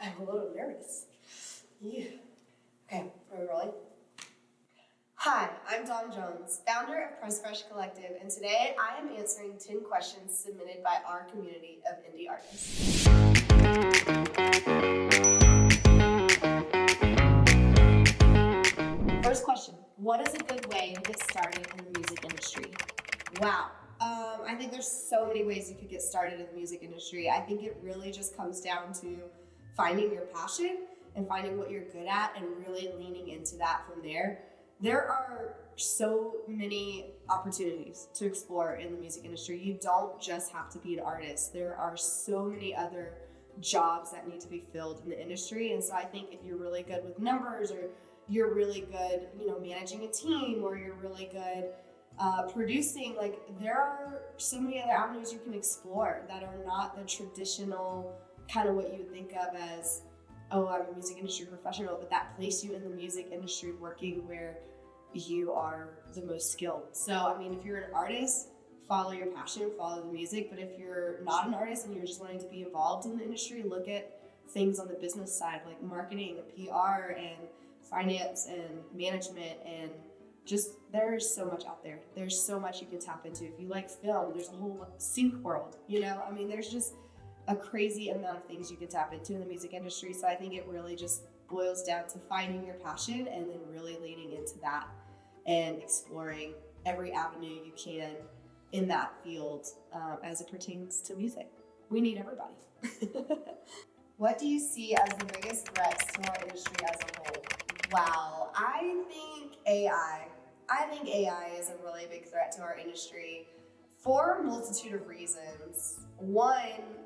I'm a little nervous. Yeah. Okay, are we rolling? Hi, I'm Dawn Jones, founder of PressedFresh Collective, and today I am answering 10 questions submitted by our community of indie artists. First question, what is a good way to get started in the music industry? Wow. I think there's so many ways you could get started in the music industry. I think it really just comes down to finding your passion and finding what you're good at and really leaning into that from there. There are so many opportunities to explore in the music industry. You don't just have to be an artist. There are so many other jobs that need to be filled in the industry. And so I think if you're really good with numbers, or you're really good, managing a team, or you're really good producing, like there are so many other avenues you can explore that are not the traditional kind of what you would think of as, oh, I'm a music industry professional, but that place you in the music industry working where you are the most skilled. So, I mean, if you're an artist, follow your passion, follow the music. But if you're not an artist and you're just wanting to be involved in the industry, look at things on the business side, like marketing and PR and finance and management, and just there's so much out there. There's so much you can tap into. If you like film, there's a whole sync world, I mean, there's just a crazy amount of things you can tap into in the music industry. So I think it really just boils down to finding your passion and then really leaning into that and exploring every avenue you can in that field as it pertains to music. We need everybody. What do you see as the biggest threats to our industry as a whole? Wow, I think AI. I think AI is a really big threat to our industry for a multitude of reasons. One,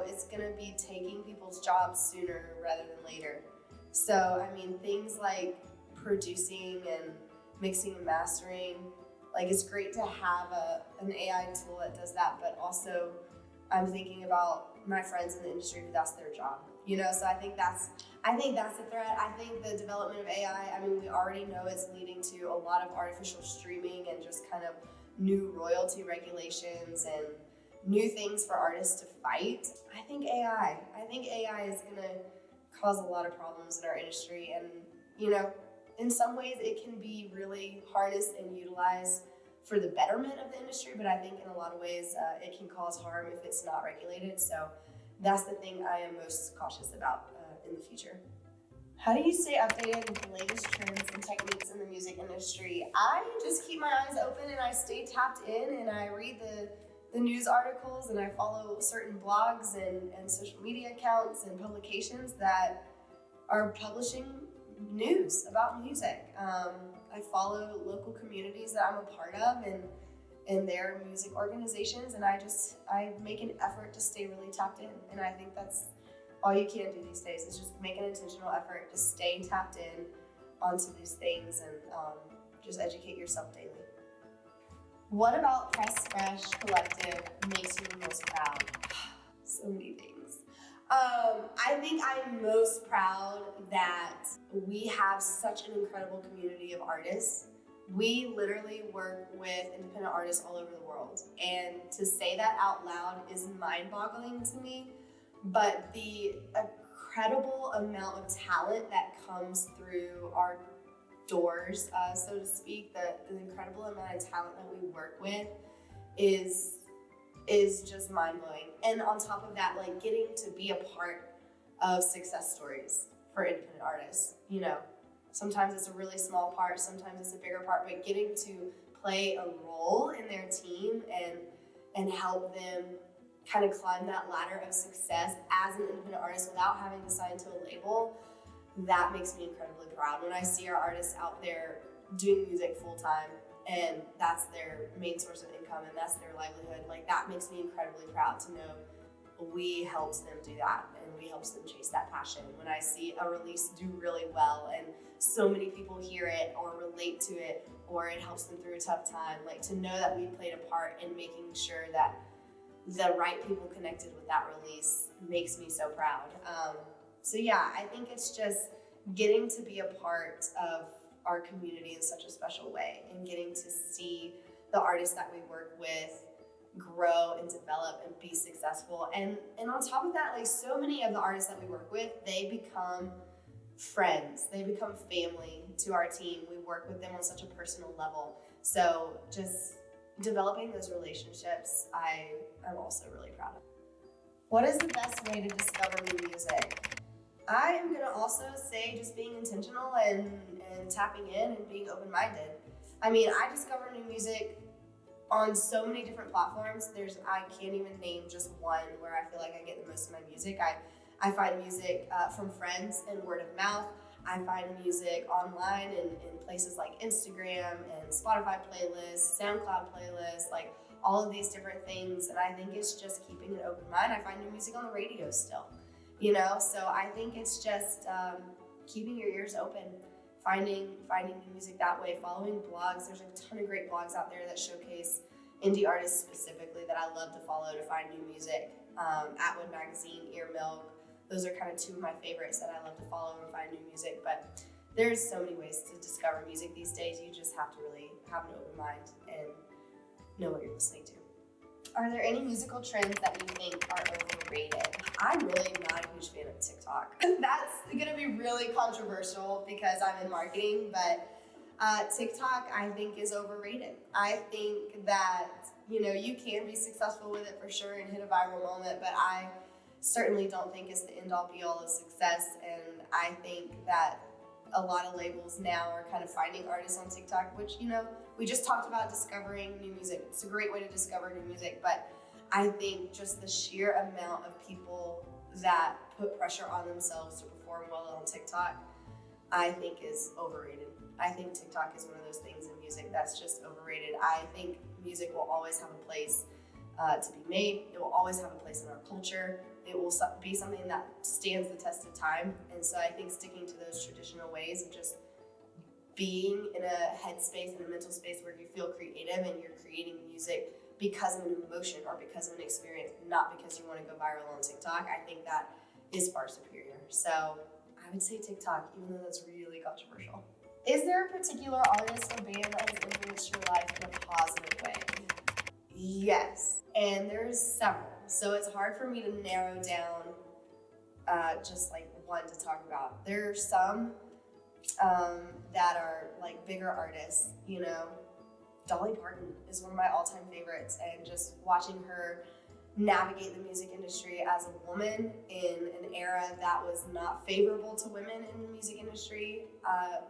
it's gonna be taking people's jobs sooner rather than later. So, I mean, things like producing and mixing and mastering, like it's great to have an AI tool that does that, but also I'm thinking about my friends in the industry who that's their job, so I think that's a threat. I think the development of AI, I mean, we already know it's leading to a lot of artificial streaming and just kind of new royalty regulations and new things for artists to fight. I think AI is gonna cause a lot of problems in our industry, and in some ways it can be really harnessed and utilized for the betterment of the industry, but I think in a lot of ways it can cause harm if it's not regulated. So that's the thing I am most cautious about in the future. How do you stay updated with the latest trends and techniques in the music industry? I just keep my eyes open and I stay tapped in, and I read the news articles, and I follow certain blogs and social media accounts and publications that are publishing news about music. I follow local communities that I'm a part of and their music organizations, and I make an effort to stay really tapped in. And I think that's all you can do these days, is just make an intentional effort to stay tapped in onto these things and just educate yourself daily. What about PressedFresh Collective makes you the most proud? So many things. I think I'm most proud that we have such an incredible community of artists. We literally work with independent artists all over the world. And to say that out loud is mind-boggling to me. But the incredible amount of talent that comes through our doors, so to speak, the incredible amount of talent that we work with is just mind-blowing. And on top of that, like getting to be a part of success stories for independent artists. Sometimes it's a really small part, sometimes it's a bigger part, but getting to play a role in their team and help them kind of climb that ladder of success as an independent artist without having to sign to a label, that makes me incredibly proud. When I see our artists out there doing music full-time and that's their main source of income and that's their livelihood, like that makes me incredibly proud to know we helped them do that and we helped them chase that passion. When I see a release do really well and so many people hear it or relate to it, or it helps them through a tough time, like to know that we played a part in making sure that the right people connected with that release makes me so proud. So yeah, I think it's just getting to be a part of our community in such a special way and getting to see the artists that we work with grow and develop and be successful. And on top of that, like so many of the artists that we work with, they become friends, they become family to our team. We work with them on such a personal level. So just developing those relationships, I'm also really proud of. What is the best way to discover new music? I am gonna also say just being intentional and tapping in and being open-minded. I mean, I discover new music on so many different platforms. I can't even name just one where I feel like I get the most of my music. I find music from friends and word of mouth. I find music online in places like Instagram and Spotify playlists, SoundCloud playlists, like all of these different things. And I think it's just keeping an open mind. I find new music on the radio still, you know? So I think it's just keeping your ears open, finding new music that way, following blogs. There's a ton of great blogs out there that showcase indie artists specifically that I love to follow to find new music. Atwood Magazine, Ear Milk, those are kind of two of my favorites that I love to follow and find new music. But there's so many ways to discover music these days. You just have to really have an open mind and know what you're listening to. Are there any musical trends that you think are overrated? I'm really not a huge fan of TikTok. That's gonna be really controversial because I'm in marketing, but TikTok I think is overrated. I think that, you know, you can be successful with it for sure and hit a viral moment, but I certainly don't think it's the end all be all of success. And I think that a lot of labels now are kind of finding artists on TikTok, which, you know, we just talked about discovering new music. It's a great way to discover new music, but I think just the sheer amount of people that put pressure on themselves to perform well on TikTok, I think is overrated. I think TikTok is one of those things in music that's just overrated. I think music will always have a place to be made. It will always have a place in our culture. It will be something that stands the test of time. And so I think sticking to those traditional ways of just being in a headspace and a mental space where you feel creative and you're creating music because of an emotion or because of an experience, not because you want to go viral on TikTok, I think that is far superior. So I would say TikTok, even though that's really controversial. Is there a particular artist or band that has influenced your life in a positive way? Yes, and there's several. So it's hard for me to narrow down just like one to talk about. There are some that are like bigger artists, you know. Dolly Parton is one of my all-time favorites, and just watching her navigate the music industry as a woman in an era that was not favorable to women in the music industry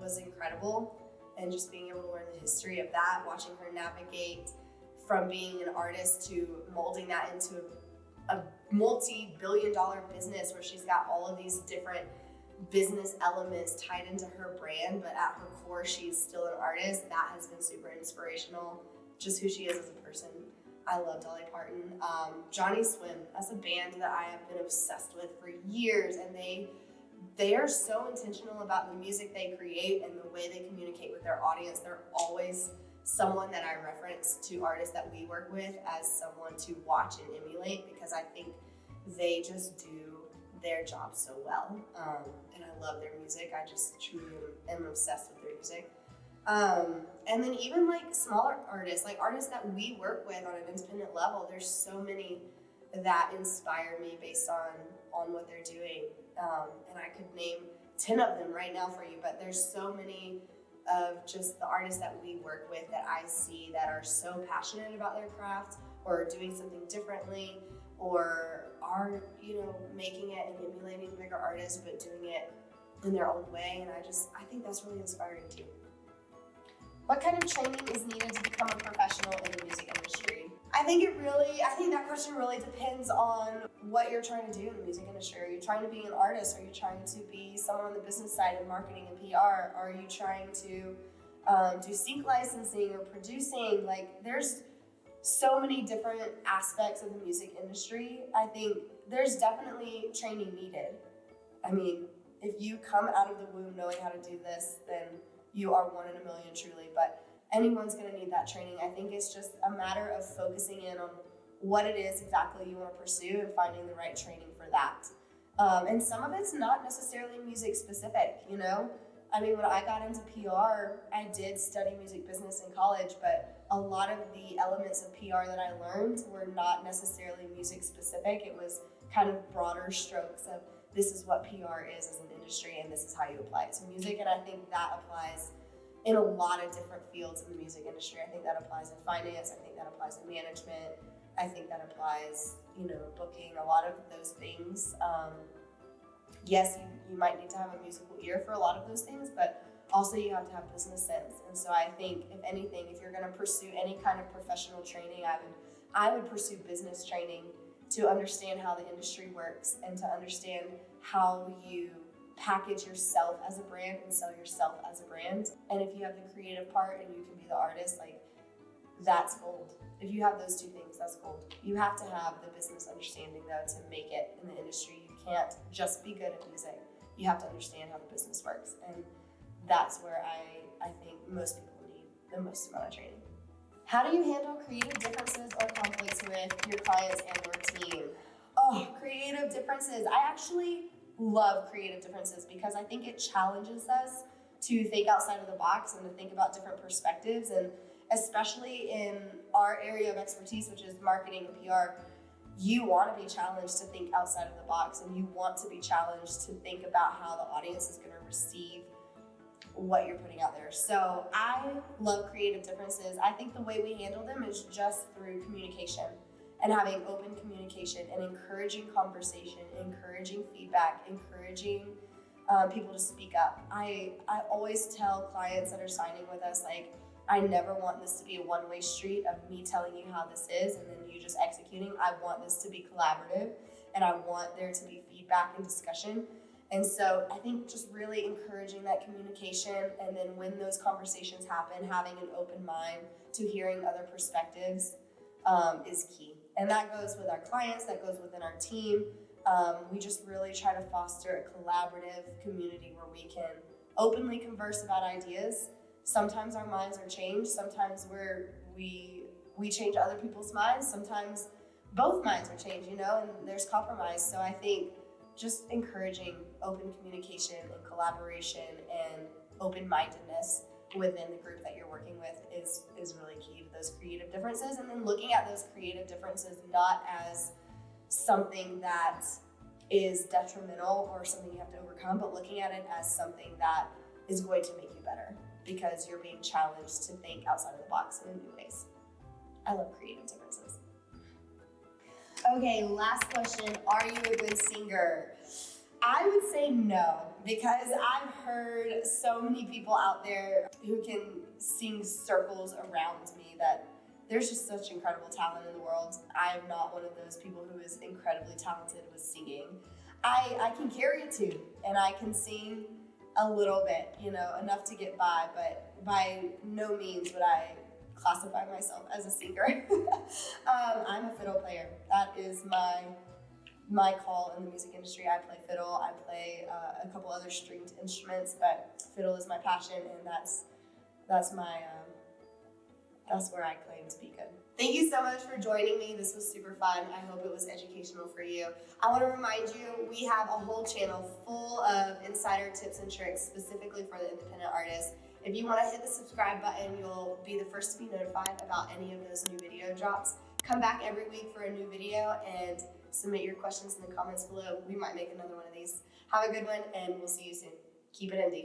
was incredible. And just being able to learn the history of that, watching her navigate from being an artist to molding that into a multi-billion-dollar business where she's got all of these different business elements tied into her brand, but at her core, she's still an artist. That has been super inspirational, just who she is as a person. I love Dolly Parton. Johnny Swim, that's a band that I have been obsessed with for years, and they are so intentional about the music they create and the way they communicate with their audience. They're always someone that I reference to artists that we work with as someone to watch and emulate, because I think they just do their job so well. And I love their music. I just truly am obsessed with their music. And then even like smaller artists, like artists that we work with on an independent level, there's so many that inspire me based on what they're doing. And I could name 10 of them right now for you, but there's so many of just the artists that we work with that I see that are so passionate about their craft or doing something differently, or are, you know, making it and emulating bigger artists, but doing it in their own way. And I think that's really inspiring too. What kind of training is needed to become a professional in the music industry? I think that question really depends on what you're trying to do in the music industry. Are you trying to be an artist? Are you trying to be someone on the business side in marketing and PR? Are you trying to do sync licensing or producing? Like, there's so many different aspects of the music industry. I think there's definitely training needed. I mean, if you come out of the womb knowing how to do this, then you are one in a million truly, but anyone's gonna need that training. I think it's just a matter of focusing in on what it is exactly you wanna pursue and finding the right training for that. And some of it's not necessarily music specific, you know? I mean, when I got into PR, I did study music business in college, but a lot of the elements of PR that I learned were not necessarily music specific. It was kind of broader strokes of this is what PR is as an industry and this is how you apply it to music. And I think that applies in a lot of different fields in the music industry. I think that applies in finance. I think that applies in management. I think that applies, booking, a lot of those things. Yes, you might need to have a musical ear for a lot of those things, but also you have to have business sense. And so I think, if anything, if you're going to pursue any kind of professional training, I would pursue business training to understand how the industry works and to understand how you package yourself as a brand and sell yourself as a brand. And if you have the creative part and you can be the artist, that's gold. If you have those two things, that's gold. You have to have the business understanding, though, to make it in the industry. You can't just be good at music. You have to understand how the business works. And that's where I think most people need the most amount of training. How do you handle creative differences or conflicts with your clients and your team? Oh, creative differences. I actually love creative differences because I think it challenges us to think outside of the box and to think about different perspectives. And especially in our area of expertise, which is marketing and PR, you want to be challenged to think outside of the box, and you want to be challenged to think about how the audience is going to receive what you're putting out there. So I love creative differences. I think the way we handle them is just through communication and having open communication and encouraging conversation, encouraging feedback, encouraging people to speak up. I always tell clients that are signing with us, I never want this to be a one-way street of me telling you how this is and then you just executing. I want this to be collaborative, and I want there to be feedback and discussion. And so I think just really encouraging that communication, and then when those conversations happen, having an open mind to hearing other perspectives is key. And that goes with our clients, that goes within our team. We just really try to foster a collaborative community where we can openly converse about ideas. Sometimes our minds are changed. Sometimes we change other people's minds. Sometimes both minds are changed, and there's compromise. So I think just encouraging open communication and collaboration and open-mindedness within the group that you're working with is really key to those creative differences. And then looking at those creative differences not as something that is detrimental or something you have to overcome, but looking at it as something that is going to make you better because you're being challenged to think outside of the box in new ways. I love creative differences. Okay, last question. Are you a good singer? I would say no, because I've heard so many people out there who can sing circles around me that there's just such incredible talent in the world. I am not one of those people who is incredibly talented with singing. I can carry a tune and I can sing a little bit, enough to get by, but by no means would I classify myself as a singer. I'm a fiddle player. That is my call in the music industry. I play fiddle. I play a couple other stringed instruments, but fiddle is my passion, and that's where I claim to be good. Thank you so much for joining me. This was super fun. I hope it was educational for you. I want to remind you, we have a whole channel full of insider tips and tricks specifically for the independent artists. If you want to hit the subscribe button, you'll be the first to be notified about any of those new video drops. Come back every week for a new video and submit your questions in the comments below. We might make another one of these. Have a good one, and we'll see you soon. Keep it indie.